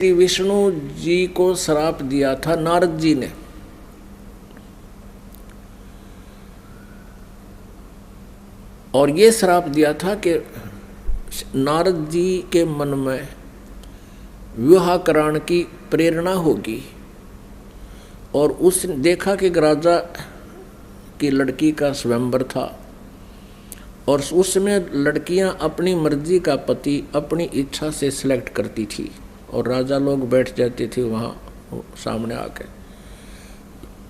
श्री विष्णु जी को श्राप दिया था नारद जी ने। और ये श्राप दिया था कि नारद जी के मन में विवाह कराने की प्रेरणा होगी। और उसने देखा कि राजा की लड़की का स्वयंवर था और उसमें लड़कियां अपनी मर्जी का पति अपनी इच्छा से सिलेक्ट करती थी और राजा लोग बैठ जाते थे वहाँ सामने आके।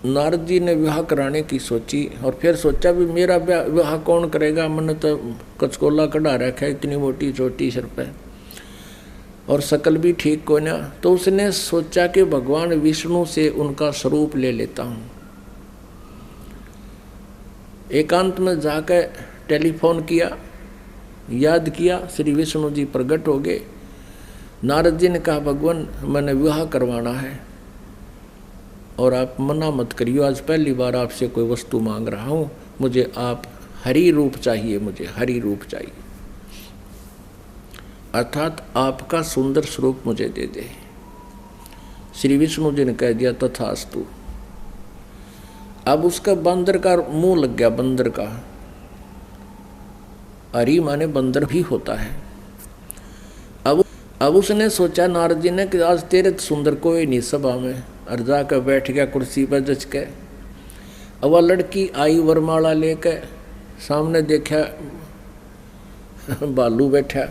नारद जी ने विवाह कराने की सोची और फिर सोचा भी मेरा विवाह कौन करेगा, मैंने तो कचकोला कढ़ा रखा है, इतनी मोटी चोटी सिर पे और शकल भी ठीक को ना। तो उसने सोचा कि भगवान विष्णु से उनका स्वरूप ले लेता हूँ। एकांत में जाकर टेलीफोन किया, याद किया, श्री विष्णु जी प्रकट हो गए। नारद जी ने कहा भगवान मैंने विवाह करवाना है और आप मना मत करियो, आज पहली बार आपसे कोई वस्तु मांग रहा हूँ, मुझे आप हरि रूप चाहिए, मुझे हरि रूप चाहिए, अर्थात आपका सुंदर स्वरूप मुझे दे दे। श्री विष्णु जी ने कह दिया तथास्तु। अब उसका बंदर का मुंह लग गया, बंदर का। हरि माने बंदर भी होता है। अब उसने सोचा नारद जी ने कि आज तेरे सुंदर कोई नहीं सभा में, और जाकर बैठ गया कुर्सी पर जच के। अब वह लड़की आई वरमाला लेकर, सामने देखा बालू बैठा।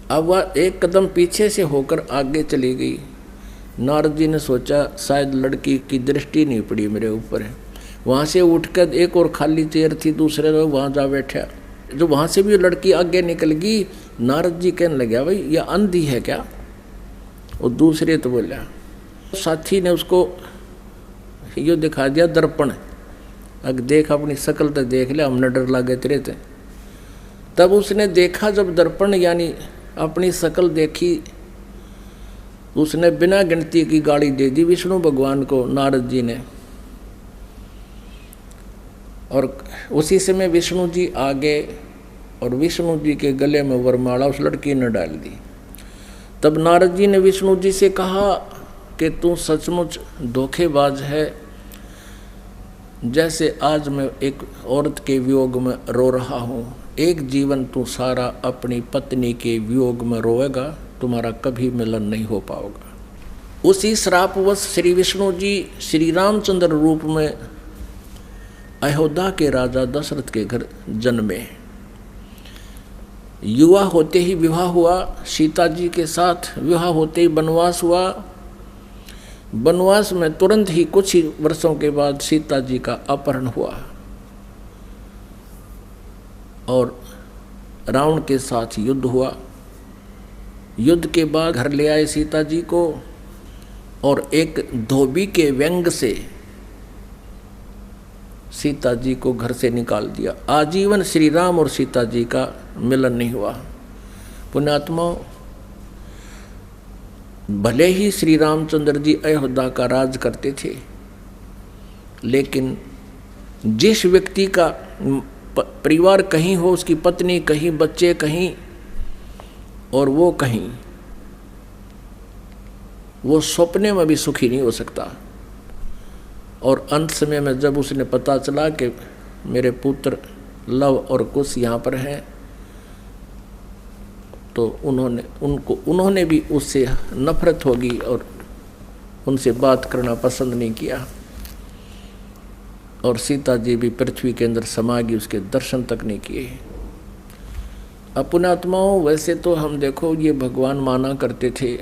अब वह एक कदम पीछे से होकर आगे चली गई। नारद जी ने सोचा शायद लड़की की दृष्टि नहीं पड़ी मेरे ऊपर है। वहाँ से उठकर एक और खाली चेयर थी दूसरे लोग वहाँ जा बैठा। जो वहाँ से भी लड़की आगे निकल गई, नारद जी कहने लगे भाई यह अंधी है क्या? और दूसरे तो बोला, साथी ने उसको यो दिखा दिया दर्पण, अगर देख अपनी शकल तो देख ले, हमने डर लगे तेरे थे। तब उसने देखा जब दर्पण यानी अपनी शकल देखी, उसने बिना गिनती की गाली दे दी विष्णु भगवान को नारद जी ने। और उसी समय विष्णु जी आ गए और विष्णु जी के गले में वरमाला उस लड़की ने डाल दी। तब नारद जी ने विष्णु जी से कहा कि तू सचमुच धोखेबाज है, जैसे आज मैं एक औरत के वियोग में रो रहा हूँ, एक जीवन तू सारा अपनी पत्नी के वियोग में रोएगा, तुम्हारा कभी मिलन नहीं हो पाएगा। उसी श्रापवश श्री विष्णु जी श्री रामचंद्र रूप में अयोध्या के राजा दशरथ के घर जन्मे। युवा होते ही विवाह हुआ, सीता जी के साथ विवाह होते ही वनवास हुआ। वनवास में तुरंत ही कुछ ही वर्षों के बाद सीता जी का अपहरण हुआ और रावण के साथ युद्ध हुआ। युद्ध के बाद घर ले आए सीता जी को और एक धोबी के व्यंग से सीता जी को घर से निकाल दिया। आजीवन श्री राम और सीता जी का मिलन नहीं हुआ। पुण्यात्मा, भले ही श्री रामचंद्र जी अयोध्या का राज करते थे, लेकिन जिस व्यक्ति का परिवार कहीं हो, उसकी पत्नी कहीं, बच्चे कहीं और वो कहीं, वो सपने में भी सुखी नहीं हो सकता। और अंत समय में जब उसने पता चला कि मेरे पुत्र लव और कुश यहाँ पर हैं, तो उन्होंने भी उससे नफरत होगी और उनसे बात करना पसंद नहीं किया। और सीता जी भी पृथ्वी के अंदर समा गई, उसके दर्शन तक नहीं किए। पुण्यात्माओं, वैसे तो हम देखो ये भगवान माना करते थे,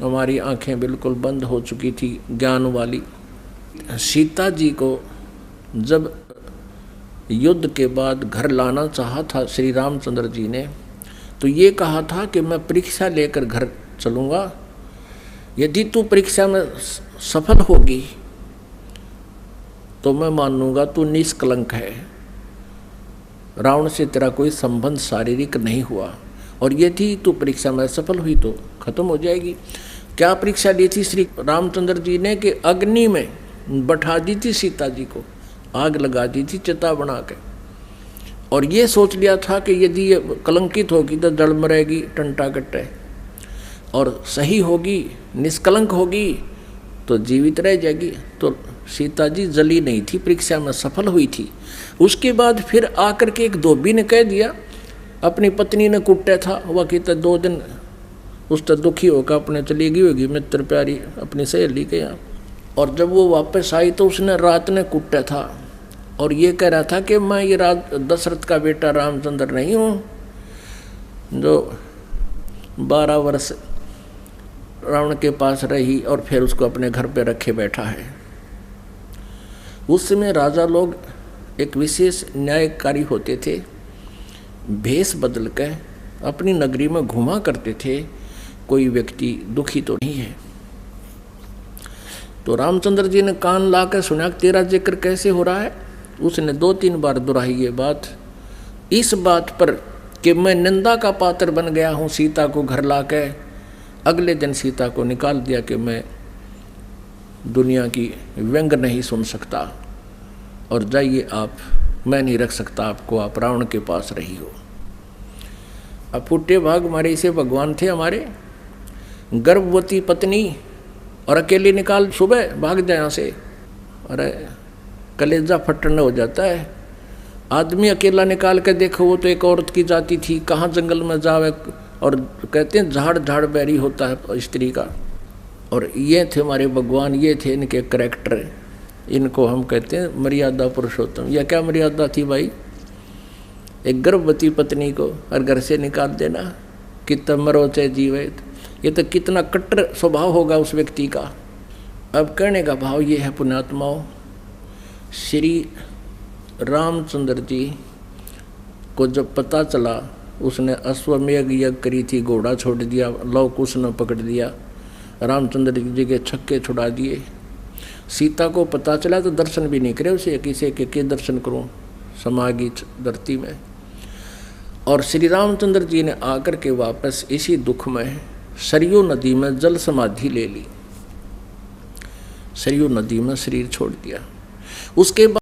हमारी आंखें बिल्कुल बंद हो चुकी थी ज्ञान वाली। सीता जी को जब युद्ध के बाद घर लाना चाहा था श्री रामचंद्र जी ने, तो ये कहा था कि मैं परीक्षा लेकर घर चलूँगा, यदि तू परीक्षा में सफल होगी तो मैं मानूंगा तू निष्कलंक है, रावण से तेरा कोई संबंध शारीरिक नहीं हुआ, और यदि तू परीक्षा में सफल हुई तो खत्म हो जाएगी। क्या परीक्षा ली थी श्री रामचंद्र जी ने कि अग्नि में बैठा दी थी सीता जी को, आग लगा दी थी चिता बना के, और ये सोच लिया था कि यदि ये कलंकित होगी तो जल मरेगी टंटा कट्टे। और सही होगी, निष्कलंक होगी तो जीवित रह जाएगी। तो सीता जी जली नहीं थी, परीक्षा में सफल हुई थी। उसके बाद फिर आकर के एक धोबी ने कह दिया, अपनी पत्नी ने कुट्टा था, वह कहता 2 दिन उस तक दुखी होकर अपने चली गई होगी मित्र प्यारी अपनी सहेली के यहाँ। और जब वो वापस आई तो उसने रात ने कुट्टा था और ये कह रहा था कि मैं ये दशरथ का बेटा रामचंद्र नहीं हूँ जो 12 वर्ष रावण के पास रही और फिर उसको अपने घर पे रखे बैठा है। उस समय राजा लोग एक विशेष न्यायकारी होते थे, भेष बदल कर अपनी नगरी में घुमा करते थे, कोई व्यक्ति दुखी तो नहीं है। तो रामचंद्र जी ने कान ला कर सुना तेरा जिक्र कैसे हो रहा है। उसने 2-3 बार दोहराई ये बात, इस बात पर कि मैं निंदा का पात्र बन गया हूँ सीता को घर ला कर। अगले दिन सीता को निकाल दिया कि मैं दुनिया की व्यंग नहीं सुन सकता और जाइए आप, मैं नहीं रख सकता आपको, आप रावण के पास रही हो। अब फूटे भाग हमारे इसे भगवान थे हमारे, गर्भवती पत्नी और अकेले निकाल, सुबह भाग जाए यहाँ से, अरे कलेजा फटने हो जाता है। आदमी अकेला निकाल के देखो, वो तो एक औरत की जाति थी, कहाँ जंगल में जावे। और कहते हैं झाड़ झाड़ बैरी होता है स्त्री का। और ये थे हमारे भगवान, ये थे इनके करैक्टर, इनको हम कहते हैं मर्यादा पुरुषोत्तम। यह क्या मर्यादा थी भाई, एक गर्भवती पत्नी को और घर से निकाल देना, कितना मरो चाहे जीवे। ये तो कितना कट्टर स्वभाव होगा उस व्यक्ति का। अब कहने का भाव ये है पुण्यात्माओं, श्री रामचंद्र जी को जब पता चला, उसने अश्वमेघ यज्ञ करी थी, घोड़ा छोड़ दिया, लव कुश ने पकड़ दिया, रामचंद्र जी के छक्के छुड़ा दिए। सीता को पता चला तो दर्शन भी नहीं करे उसे, किसे के दर्शन करूं समागी धरती में। और श्री रामचंद्र जी ने आकर के वापस इसी दुख में सरयू नदी में जल समाधि ले ली, सरयू नदी में शरीर छोड़ दिया। उसके बाद